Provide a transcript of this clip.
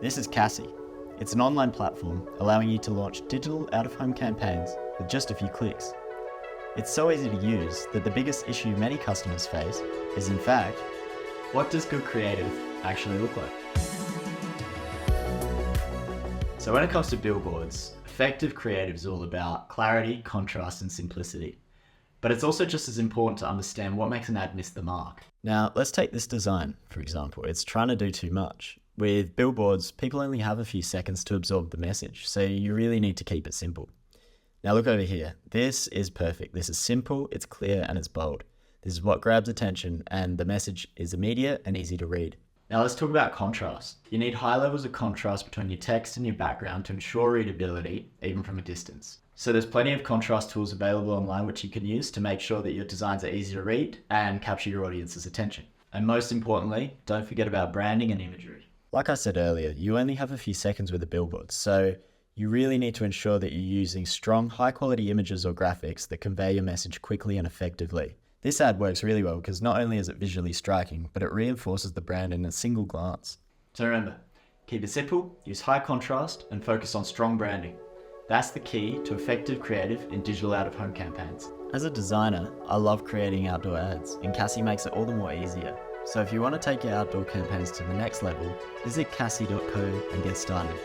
This is CAASie. It's an online platform allowing you to launch digital out-of-home campaigns with just a few clicks. It's so easy to use that the biggest issue many customers face is, in fact, what does good creative actually look like? So when it comes to billboards, effective creative is all about clarity, contrast, and simplicity. But it's also just as important to understand what makes an ad miss the mark. Now, let's take this design, for example. It's trying to do too much. With billboards, people only have a few seconds to absorb the message, so you really need to keep it simple. Now look over here. This is perfect. This is simple, it's clear, and it's bold. This is what grabs attention, and the message is immediate and easy to read. Now let's talk about contrast. You need high levels of contrast between your text and your background to ensure readability, even from a distance. So there's plenty of contrast tools available online which you can use to make sure that your designs are easy to read and capture your audience's attention. And most importantly, don't forget about branding and imagery. Like I said earlier, you only have a few seconds with a billboard, so you really need to ensure that you're using strong, high-quality images or graphics that convey your message quickly and effectively. This ad works really well because not only is it visually striking, but it reinforces the brand in a single glance. So remember, keep it simple, use high contrast, and focus on strong branding. That's the key to effective creative in digital out-of-home campaigns. As a designer, I love creating outdoor ads, and CAASie makes it all the more easier. So if you want to take your outdoor campaigns to the next level, visit CAASie.co and get started.